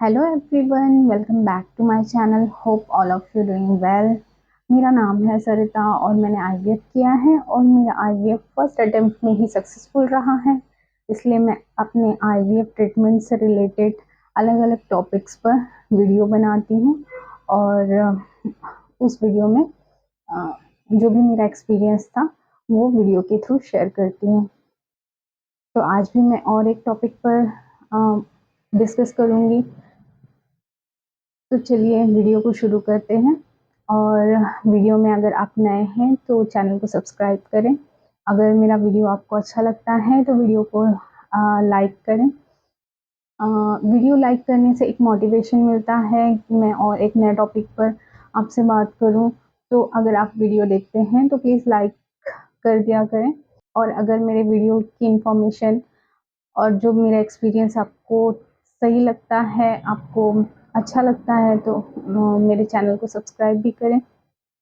Hello everyone, welcome back to my channel. Hope all of you doing well. मेरा नाम है सरिता और मैंने आईवीएफ किया है और मेरा आईवीएफ फर्स्ट अटेम्प्ट में ही सक्सेसफुल रहा है। इसलिए मैं अपने आईवीएफ ट्रीटमेंट से रिलेटेड अलग अलग टॉपिक्स पर वीडियो बनाती हूँ और उस वीडियो में जो भी मेरा एक्सपीरियंस था वो वीडियो के थ्रू शेयर करती हूँ। तो आज भी मैं और एक टॉपिक पर डिस्कस करूँगी। तो चलिए वीडियो को शुरू करते हैं। और वीडियो में अगर आप नए हैं तो चैनल को सब्सक्राइब करें। अगर मेरा वीडियो आपको अच्छा लगता है तो वीडियो को लाइक करें। वीडियो लाइक करने से एक मोटिवेशन मिलता है कि मैं और एक नए टॉपिक पर आपसे बात करूं। तो अगर आप वीडियो देखते हैं तो प्लीज़ लाइक कर दिया करें। और अगर मेरे वीडियो की इंफॉर्मेशन और जो मेरा एक्सपीरियंस आपको सही लगता है, आपको अच्छा लगता है तो मेरे चैनल को सब्सक्राइब भी करें।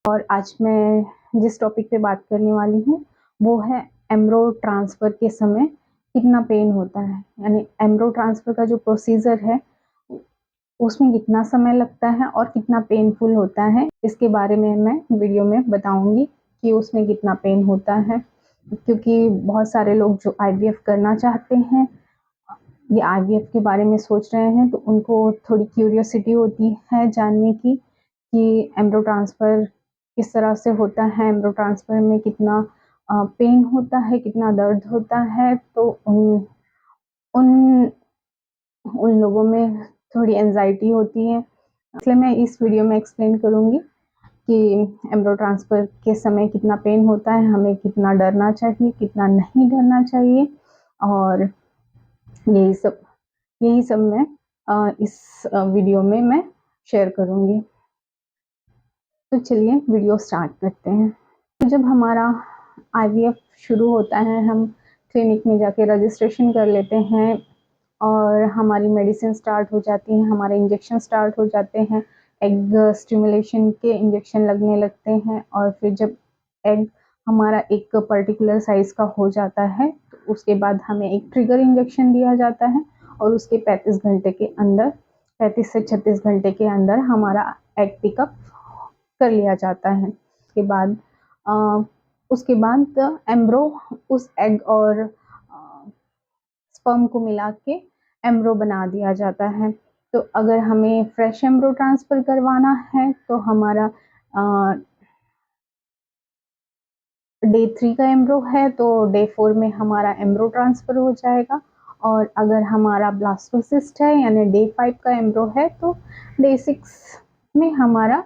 और आज मैं जिस टॉपिक पे बात करने वाली हूँ वो है एम्ब्रो ट्रांसफ़र के समय कितना पेन होता है, यानी एम्ब्रो ट्रांसफ़र का जो प्रोसीजर है उसमें कितना समय लगता है और कितना पेनफुल होता है। इसके बारे में मैं वीडियो में बताऊंगी कि उसमें कितना पेन होता है, क्योंकि बहुत सारे लोग जो आईवीएफ करना चाहते हैं या आईवीएफ के बारे में सोच रहे हैं तो उनको थोड़ी क्यूरियोसिटी होती है जानने की कि एम्ब्रो ट्रांसफ़र किस तरह से होता है, एम्ब्रो ट्रांसफ़र में कितना पेन होता है, कितना दर्द होता है। तो उन उन उन लोगों में थोड़ी एंजाइटी होती है। इसलिए मैं इस वीडियो में एक्सप्लेन करूँगी कि एम्ब्रो ट्रांसफ़र के समय कितना पेन होता है, हमें कितना डरना चाहिए, कितना नहीं डरना चाहिए। और यही सब मैं इस वीडियो में मैं शेयर करूँगी। तो चलिए वीडियो स्टार्ट करते हैं। तो जब हमारा आईवीएफ शुरू होता है, हम क्लिनिक में जाके रजिस्ट्रेशन कर लेते हैं और हमारी मेडिसिन स्टार्ट हो जाती हैं, हमारे इंजेक्शन स्टार्ट हो जाते हैं, एग स्टिमुलेशन के इंजेक्शन लगने लगते हैं। और फिर जब एग हमारा एक पर्टिकुलर साइज़ का हो जाता है तो उसके बाद हमें एक ट्रिगर इंजेक्शन दिया जाता है और उसके 35 घंटे के अंदर, 35 से 36 घंटे के अंदर हमारा एग पिकअप कर लिया जाता है। उसके बाद एम्ब्रो उस एग और स्पर्म को मिला के एम्ब्रो बना दिया जाता है। तो अगर हमें फ्रेश एम्ब्रो ट्रांसफ़र करवाना है तो हमारा डे 3 का एम्ब्रो है तो डे 4 में हमारा एम्ब्रो ट्रांसफ़र हो जाएगा। और अगर हमारा ब्लास्टोसिस्ट है यानी डे 5 का एम्ब्रो है तो डे 6 में हमारा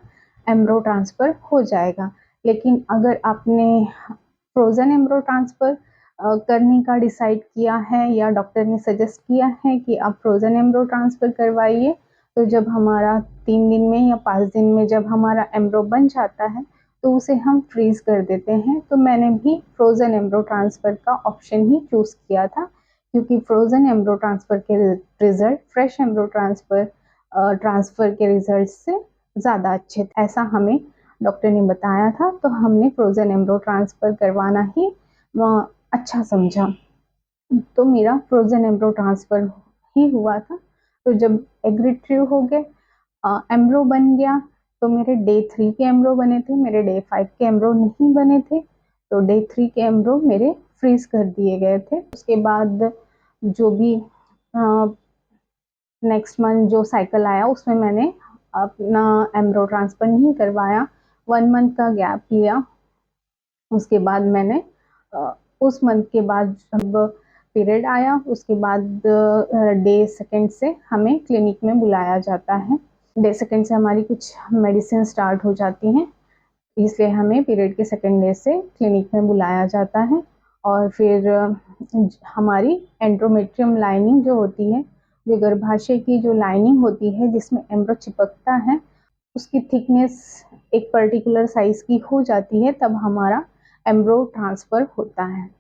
एम्ब्रो ट्रांसफ़र हो जाएगा। लेकिन अगर आपने फ्रोज़न एम्ब्रो ट्रांसफ़र करने का डिसाइड किया है या डॉक्टर ने सजेस्ट किया है कि आप फ्रोज़न एम्ब्रो ट्रांसफ़र करवाइए, तो जब हमारा 3 दिन में या 5 दिन में जब हमारा एम्ब्रो बन जाता है तो उसे हम फ्रीज़ कर देते हैं। तो मैंने भी फ्रोज़न एम्ब्रो ट्रांसफ़र का ऑप्शन ही चूज़ किया था, क्योंकि फ्रोज़न एम्ब्रो ट्रांसफ़र के रिज़ल्ट फ्रेश एम्ब्रो ट्रांसफ़र के रिज़ल्ट से ज़्यादा अच्छे थे, ऐसा हमें डॉक्टर ने बताया था। तो हमने फ्रोज़न एम्ब्रो ट्रांसफ़र करवाना ही अच्छा समझा। तो मेरा फ्रोज़न एम्ब्रो ट्रांसफ़र ही हुआ था। तो जब एग रिट्रीव हो गए, एम्ब्रो बन गया, तो मेरे डे 3 के एम्ब्रो बने थे, मेरे डे 5 के एम्ब्रो नहीं बने थे। तो डे 3 के एम्ब्रो मेरे फ्रीज़ कर दिए गए थे। उसके बाद जो भी नेक्स्ट मंथ जो साइकिल आया उसमें मैंने अपना एम्ब्रो ट्रांसफ़र नहीं करवाया, 1 मंथ का गैप लिया। उसके बाद मैंने उस मंथ के बाद जब पीरियड आया उसके बाद डे 2 से हमें क्लिनिक में बुलाया जाता है। डे 2 से हमारी कुछ मेडिसिन स्टार्ट हो जाती हैं, इसलिए हमें पीरियड के 2nd डे से क्लिनिक में बुलाया जाता है। और फिर हमारी एंड्रोमेट्रियम लाइनिंग जो होती है, जो गर्भाशय की जो लाइनिंग होती है जिसमें एम्ब्रो चिपकता है, उसकी थिकनेस एक पर्टिकुलर साइज़ की हो जाती है, तब हमारा एम्ब्रो ट्रांसफ़र होता है।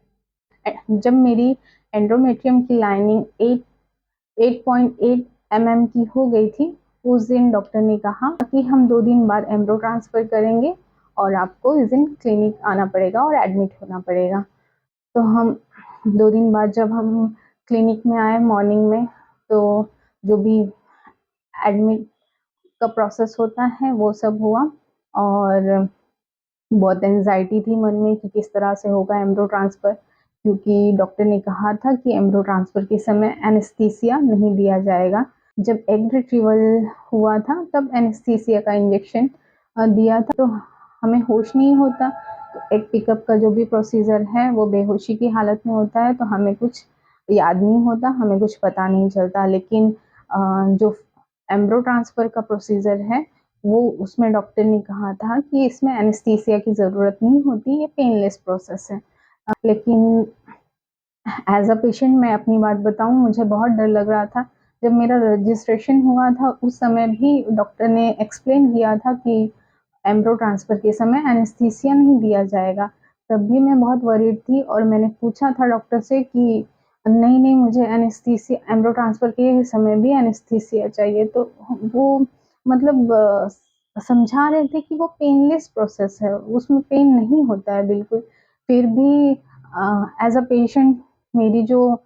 जब मेरी एंड्रोमेट्रियम की लाइनिंग 8.8 mm की हो गई थी, उस दिन डॉक्टर ने कहा कि हम 2 दिन बाद एम्ब्रो ट्रांसफ़र करेंगे और आपको इस दिन क्लिनिक आना पड़ेगा और एडमिट होना पड़ेगा। तो हम 2 दिन बाद जब हम क्लिनिक में आए मॉर्निंग में, तो जो भी एडमिट का प्रोसेस होता है वो सब हुआ। और बहुत एंजाइटी थी मन में कि किस तरह से होगा एम्ब्रो ट्रांसफ़र, क्योंकि डॉक्टर ने कहा था कि एम्ब्रो ट्रांसफ़र के समय एनेस्थीसिया नहीं दिया जाएगा। जब एग रिट्रीवल हुआ था तब एनेस्थीसिया का इंजेक्शन दिया था, तो हमें होश नहीं होता। तो एग पिकअप का जो भी प्रोसीजर है वो बेहोशी की हालत में होता है, तो हमें कुछ याद नहीं होता, हमें कुछ पता नहीं चलता। लेकिन जो एम्ब्रो ट्रांसफ़र का प्रोसीजर है वो उसमें डॉक्टर ने कहा था कि इसमें एनेस्थीसिया की ज़रूरत नहीं होती, ये पेनलेस प्रोसेस है। लेकिन एज़ अ पेशेंट मैं अपनी बात बताऊँ, मुझे बहुत डर लग रहा था। जब मेरा रजिस्ट्रेशन हुआ था उस समय भी डॉक्टर ने एक्सप्लेन किया था कि एम्ब्रो ट्रांसफ़र के समय एनेस्थीसिया नहीं दिया जाएगा। तब भी मैं बहुत वरीड थी और मैंने पूछा था डॉक्टर से कि नहीं, मुझे एनेस्थीसिया एम्ब्रो ट्रांसफ़र के समय भी एनेस्थीसिया चाहिए। तो वो मतलब समझा रहे थे कि वो पेनलेस प्रोसेस है, उसमें पेन नहीं होता है बिल्कुल। फिर भी एज़ अ पेशेंट मेरी जो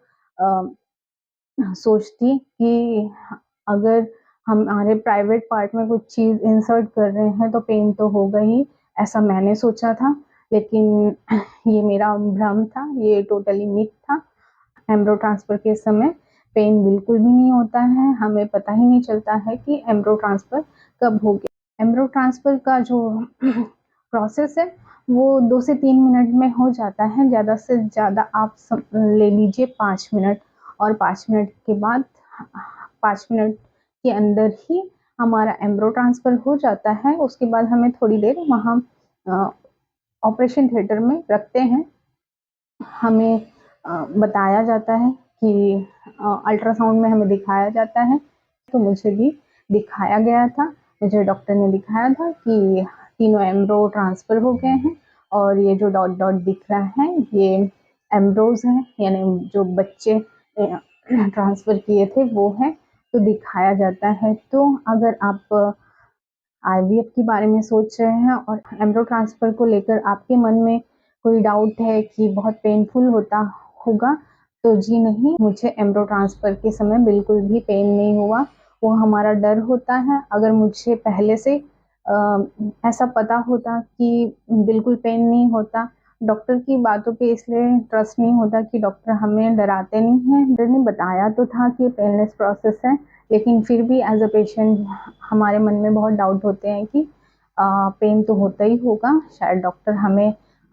सोच थी कि अगर हमारे प्राइवेट पार्ट में कुछ चीज़ इंसर्ट कर रहे हैं तो पेन तो होगा ही, ऐसा मैंने सोचा था। लेकिन ये मेरा भ्रम था, ये टोटली मिथ था। एम्ब्रो ट्रांसफ़र के समय पेन बिल्कुल भी नहीं होता है, हमें पता ही नहीं चलता है कि एम्ब्रो ट्रांसफ़र कब हो गया। एम्ब्रो ट्रांसफ़र का जो प्रोसेस है वो 2 से 3 मिनट में हो जाता है, ज़्यादा से ज़्यादा आप ले लीजिए 5 मिनट। और 5 मिनट के बाद 5 मिनट के अंदर ही हमारा एम्ब्रो ट्रांसफ़र हो जाता है। उसके बाद हमें थोड़ी देर वहाँ ऑपरेशन थिएटर में रखते हैं। हमें बताया जाता है कि अल्ट्रासाउंड में हमें दिखाया जाता है, तो मुझे भी दिखाया गया था। मुझे डॉक्टर ने दिखाया था कि तीनों एम्ब्रो ट्रांसफ़र हो गए हैं और ये जो डॉट डॉट दिख रहा है ये एम्ब्रोज़ हैं, यानी जो बच्चे ट्रांसफ़र किए थे वो हैं, तो दिखाया जाता है। तो अगर आप आईवीएफ के बारे में सोच रहे हैं और एम्ब्रो ट्रांसफ़र को लेकर आपके मन में कोई डाउट है कि बहुत पेनफुल होता होगा, तो जी नहीं, मुझे एम्ब्रो ट्रांसफ़र के समय बिल्कुल भी पेन नहीं हुआ। वो हमारा डर होता है। अगर मुझे पहले से ऐसा पता होता कि बिल्कुल पेन नहीं होता, डॉक्टर की बातों पे इसलिए ट्रस्ट नहीं होता कि डॉक्टर हमें डराते नहीं हैं। डॉक्टर ने बताया तो था कि पेनलेस प्रोसेस है, लेकिन फिर भी एज़ अ पेशेंट हमारे मन में बहुत डाउट होते हैं कि पेन तो होता ही होगा, शायद डॉक्टर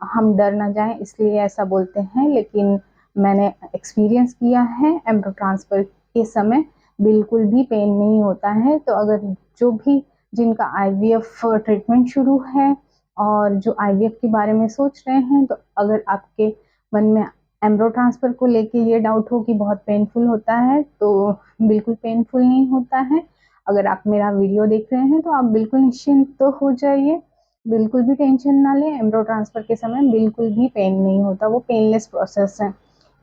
हम डर ना जाएँ इसलिए ऐसा बोलते हैं। लेकिन मैंने एक्सपीरियंस किया है एम्ब्रो ट्रांसफ़र के समय बिल्कुल भी पेन नहीं होता है। तो अगर जो भी जिनका आईवीएफ ट्रीटमेंट शुरू है और जो आईवीएफ के बारे में सोच रहे हैं, तो अगर आपके मन में एम्ब्रो ट्रांसफ़र को लेके ये डाउट हो कि बहुत पेनफुल होता है, तो बिल्कुल पेनफुल नहीं होता है। अगर आप मेरा वीडियो देख रहे हैं तो आप बिल्कुल निश्चिंत तो हो जाइए, बिल्कुल भी टेंशन ना लें। एम्ब्रो ट्रांसफ़र के समय बिल्कुल भी पेन नहीं होता, वो पेनलेस प्रोसेस है।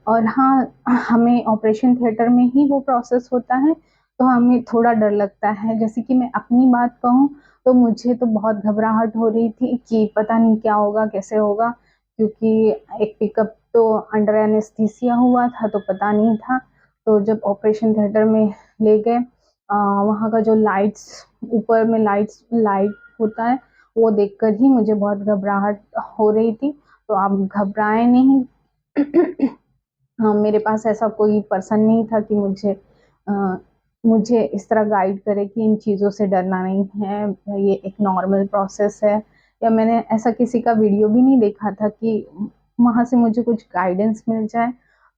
और हाँ, हमें ऑपरेशन थिएटर में ही वो प्रोसेस होता है, तो हमें थोड़ा डर लगता है। जैसे कि मैं अपनी बात कहूँ तो मुझे तो बहुत घबराहट हो रही थी कि पता नहीं क्या होगा, कैसे होगा, क्योंकि एक पिकअप तो अंडर एनेस्थीसिया हुआ था तो पता नहीं था। तो जब ऑपरेशन थिएटर में ले गए, वहाँ का जो ऊपर में लाइट होता है वो देखकर ही मुझे बहुत घबराहट हो रही थी। तो आप घबराएँ नहीं। हाँ, मेरे पास ऐसा कोई पर्सन नहीं था कि मुझे इस तरह गाइड करे कि इन चीज़ों से डरना नहीं है, ये एक नॉर्मल प्रोसेस है। या मैंने ऐसा किसी का वीडियो भी नहीं देखा था कि वहाँ से मुझे कुछ गाइडेंस मिल जाए।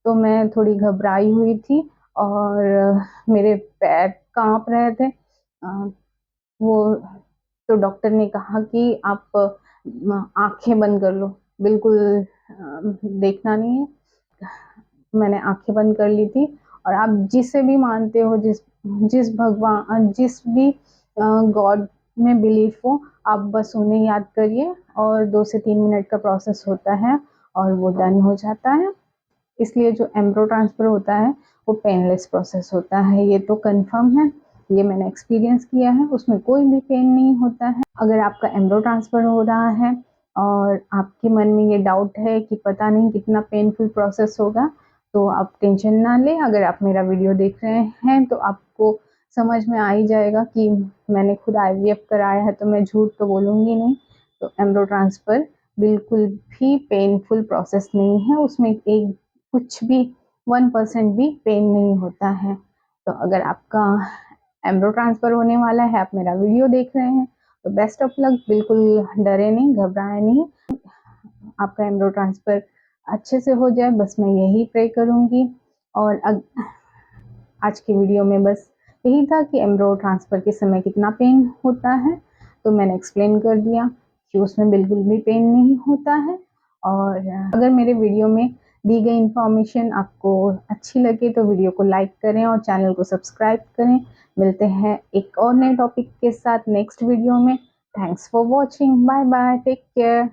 तो मैं थोड़ी घबराई हुई थी और मेरे पैर काँप रहे थे। वो तो डॉक्टर ने कहा कि आप आँखें बंद कर लो, बिल्कुल देखना नहीं है। मैंने आँखें बंद कर ली थी और आप जिसे भी मानते हो, जिस भी गॉड में बिलीव हो, आप बस उन्हें याद करिए और 2 से 3 मिनट का प्रोसेस होता है और वो डन हो जाता है। इसलिए जो एम्ब्रो ट्रांसफ़र होता है वो पेनलेस प्रोसेस होता है, ये तो कन्फर्म है। ये मैंने एक्सपीरियंस किया है, उसमें कोई भी पेन नहीं होता है। अगर आपका एम्ब्रो ट्रांसफ़र हो रहा है और आपके मन में ये डाउट है कि पता नहीं कितना पेनफुल प्रोसेस होगा, तो आप टेंशन ना लें। अगर आप मेरा वीडियो देख रहे हैं तो आपको समझ में आ ही जाएगा कि मैंने खुद आईवीएफ कराया है, तो मैं झूठ तो बोलूँगी नहीं। तो एम्ब्रो ट्रांसफ़र बिल्कुल भी पेनफुल प्रोसेस नहीं है, उसमें एक कुछ भी 1% भी पेन नहीं होता है। तो अगर आपका एम्ब्रो ट्रांसफ़र होने वाला है, आप मेरा वीडियो देख रहे हैं, तो बेस्ट ऑफ लक, बिल्कुल डरे नहीं, घबराएँ नहीं। आपका एम्ब्रो ट्रांसफ़र अच्छे से हो जाए, बस मैं यही प्रे करूँगी। और आज की वीडियो में बस यही था कि एम्ब्रो ट्रांसफ़र के समय कितना पेन होता है, तो मैंने एक्सप्लेन कर दिया कि उसमें बिल्कुल भी पेन नहीं होता है। और अगर मेरे वीडियो में दी गई इन्फॉर्मेशन आपको अच्छी लगे तो वीडियो को लाइक करें और चैनल को सब्सक्राइब करें। मिलते हैं एक और नए टॉपिक के साथ नेक्स्ट वीडियो में। Thanks for watching, bye bye, take care.